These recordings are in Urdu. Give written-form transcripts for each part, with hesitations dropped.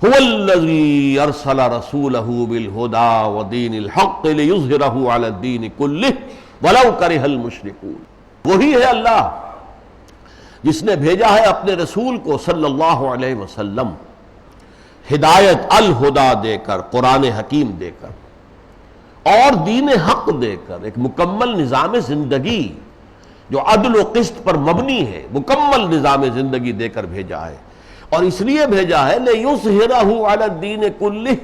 هو الذی ارسل رسولہ بالہدی ودین الحق لیظہرہ علی الدین کلہ ولو کرہ المشرکون. وہی ہے اللہ جس نے بھیجا ہے اپنے رسول کو صلی اللہ علیہ وسلم ہدایت الہدا دے کر، قرآن حکیم دے کر اور دین حق دے کر، ایک مکمل نظام زندگی جو عدل و قسط پر مبنی ہے، مکمل نظام زندگی دے کر بھیجا ہے. اور اس لیے بھیجا ہے لِیُظْہِرَہُ عَلَى الدِّینِ کُلِّہ،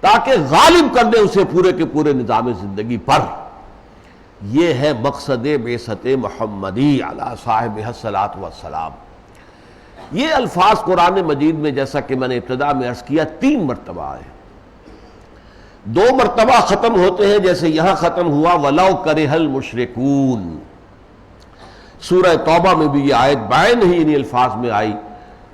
تاکہ غالب کر دے اسے پورے کے پورے نظام زندگی پر. یہ ہے مقصد بعثت محمدی علی صاحبہ الصلاۃ والسلام. یہ الفاظ قرآن مجید میں جیسا کہ میں نے ابتدا میں عرض کیا 3 مرتبہ آئے. 2 مرتبہ ختم ہوتے ہیں جیسے یہاں ختم ہوا وَلَوْ كَرِهَ الْمُشْرِكُونَ. سورہ توبہ میں بھی یہ آیت بائن ہی انہی الفاظ میں آئی،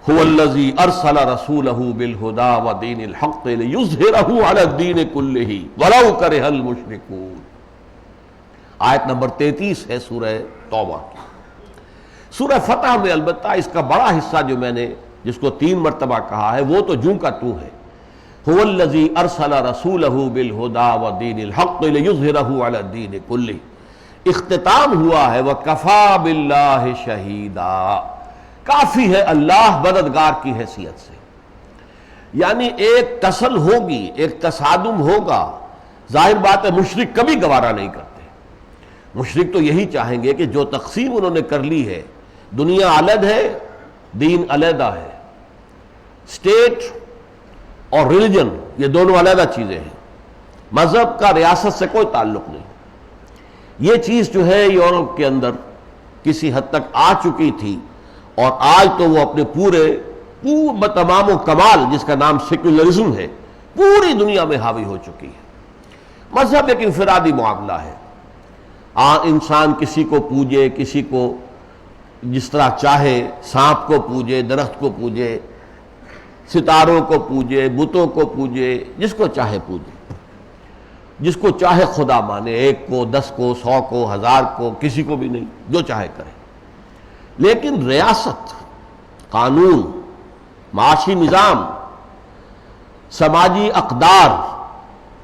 هُوَ الَّذِي أَرْسَلَ رَسُولَهُ بِالْهُدَى وَدِينِ الْحَقِّ لِيُظْهِرَهُ عَلَى الدِّينِ كُلِّهِ وَلَوْ كَرِهَ الْمُشْرِكُونَ. آیت نمبر 33 ہے سورہ توبہ کی. سورہ فتح میں البتہ اس کا بڑا حصہ جو میں نے جس کو 3 مرتبہ کہا ہے وہ تو جوں کا تو ہے. هُوَ الَّذِي أَرْسَلَ رَسُولَهُ بِالْهُدَى وَدِينِ الْحَقِّ لِيُظْهِرَهُ عَلَى الدِّينِ كُلِّهِ. اختتام ہوا ہے وَكَفَى بِاللَّهِ شَهِيدًا، کافی ہے اللہ مددگار کی حیثیت سے. یعنی ایک تصل ہوگی، ایک تصادم ہوگا. ظاہر بات ہے مشرک کبھی گوارا نہیں کرتے. مشرک تو یہی چاہیں گے کہ جو تقسیم انہوں نے کر لی ہے، دنیا علیحدہ ہے، دین علیحدہ ہے، اسٹیٹ اور ریلیجن یہ دونوں علیحدہ چیزیں ہیں، مذہب کا ریاست سے کوئی تعلق نہیں. یہ چیز جو ہے یورپ کے اندر کسی حد تک آ چکی تھی، اور آج تو وہ اپنے پورے تمام و کمال جس کا نام سیکولرزم ہے پوری دنیا میں حاوی ہو چکی ہے. مذہب ایک انفرادی معاملہ ہے. انسان کسی کو پوجے، کسی کو جس طرح چاہے، سانپ کو پوجے، درخت کو پوجے، ستاروں کو پوجے، بتوں کو پوجے، جس کو چاہے پوجے، جس کو چاہے خدا مانے، 1 کو 10 کو 100 کو 1000 کو، کسی کو بھی نہیں، جو چاہے کرے. لیکن ریاست، قانون، معاشی نظام، سماجی اقدار،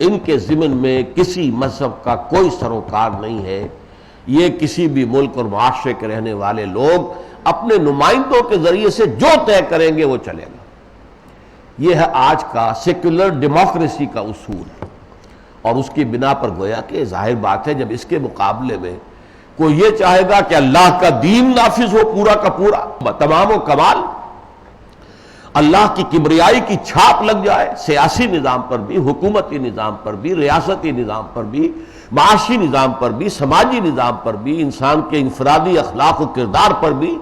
ان کے ضمن میں کسی مذہب کا کوئی سروکار نہیں ہے. یہ کسی بھی ملک اور معاشرے کے رہنے والے لوگ اپنے نمائندوں کے ذریعے سے جو طے کریں گے وہ چلے گا. یہ ہے آج کا سیکولر ڈیموکریسی کا اصول. اور اس کی بنا پر گویا کہ ظاہر بات ہے جب اس کے مقابلے میں کوئی یہ چاہے گا کہ اللہ کا دین نافذ ہو پورا کا پورا، تمام و کمال، اللہ کی کبریائی کی چھاپ لگ جائے سیاسی نظام پر بھی، حکومتی نظام پر بھی، ریاستی نظام پر بھی، معاشی نظام پر بھی، سماجی نظام پر بھی، انسان کے انفرادی اخلاق و کردار پر بھی،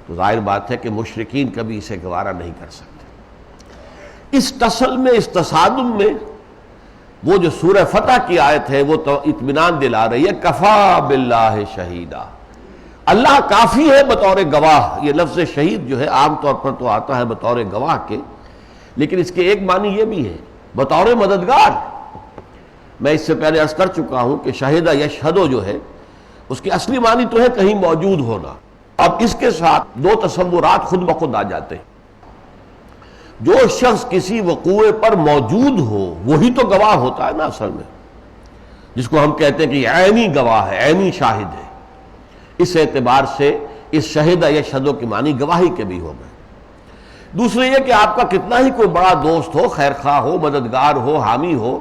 تو ظاہر بات ہے کہ مشرکین کبھی اسے گوارا نہیں کر سکتے. اس تصل میں، اس تصادم میں وہ جو سورہ فتح کی آیت ہے وہ تو اطمینان دلا رہی ہے کفا باللہ شہیدا، اللہ کافی ہے بطور گواہ. یہ لفظ شہید جو ہے عام طور پر تو آتا ہے بطور گواہ کے، لیکن اس کے ایک معنی یہ بھی ہے بطور مددگار. میں اس سے پہلے عرض کر چکا ہوں کہ شہیدہ یشہدو جو ہے اس کی اصلی معنی تو ہے کہیں موجود ہونا. اب اس کے ساتھ 2 تصورات خود بخود آ جاتے ہیں. جو شخص کسی وقوع پر موجود ہو وہی تو گواہ ہوتا ہے نا اصل میں، جس کو ہم کہتے ہیں کہ عینی گواہ ہے، عینی شاہد ہے. اس اعتبار سے اس شہیدہ یشہدو کی معنی گواہی کے بھی ہو گئے. دوسرے یہ کہ آپ کا کتنا ہی کوئی بڑا دوست ہو، خیر خواہ ہو، مددگار ہو، حامی ہو،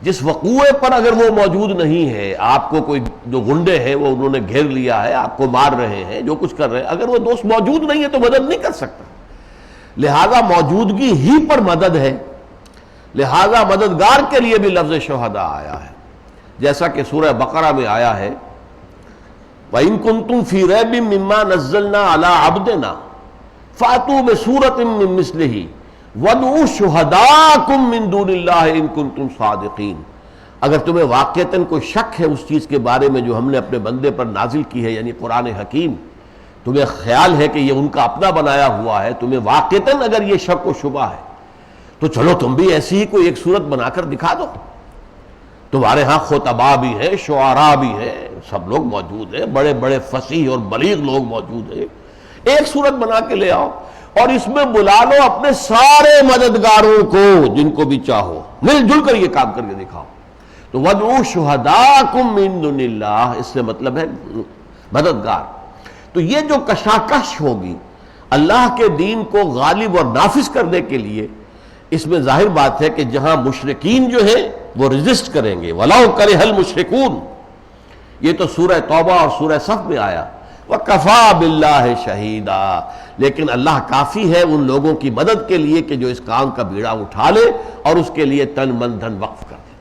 جس وقوع پر اگر وہ موجود نہیں ہے، آپ کو کوئی جو گنڈے ہیں وہ انہوں نے گھیر لیا ہے، آپ کو مار رہے ہیں، جو کچھ کر رہے ہیں، اگر وہ دوست موجود نہیں ہے تو مدد نہیں کر سکتا. لہذا موجودگی ہی پر مدد ہے. لہذا مددگار کے لیے بھی لفظ شہداء آیا ہے، جیسا کہ سورہ بقرہ میں آیا ہے وَإِن كُنتُمْ فِي رَيْبٍ مِّمَّا نَزَّلْنَا عَلَىٰ عَبْدِنَا فَأْتُوا بِسُورَةٍ مِّن مِّثْلِهِ وَادْعُوا شُهَدَاءَكُم مِّن دُونِ اللَّهِ إِن كُنتُمْ صَادِقِينَ. اگر تمہیں واقعتاً کوئی شک ہے اس چیز کے بارے میں جو ہم نے اپنے بندے پر نازل کی ہے، یعنی قرآن حکیم، تمہیں خیال ہے کہ یہ ان کا اپنا بنایا ہوا ہے، تمہیں واقعتاً اگر یہ شک و شبہ ہے تو چلو تم بھی ایسی ہی کوئی ایک صورت بنا کر دکھا دو. تمہارے ہاں خطباء بھی ہیں، شعراء بھی ہیں، سب لوگ موجود ہیں، بڑے بڑے فصیح اور بلیغ لوگ موجود ہیں، ایک صورت بنا کے لے آؤ. اور اس میں بلا لو اپنے سارے مددگاروں کو جن کو بھی چاہو، مل جل کر یہ کام کر کے دکھاؤ۔ تو وَادْعُوا شُهَدَاءَكُم مِّن دُونِ اللَّهِ، اس سے مطلب ہے مددگار۔ تو یہ جو کشاکش ہوگی اللہ کے دین کو غالب اور نافذ کرنے کے لیے، اس میں ظاہر بات ہے کہ جہاں مشرکین جو ہیں وہ ریزسٹ کریں گے، وَلَوْ كَرِهَ الْمُشْرِكُونَ، یہ تو سورہ توبہ اور سورہ صف میں آیا، وَكَفَى بِاللَّهِ شَهِيدًا، لیکن اللہ کافی ہے ان لوگوں کی مدد کے لیے کہ جو اس کام کا بیڑا اٹھا لے اور اس کے لیے تن من دھن وقف کر دے۔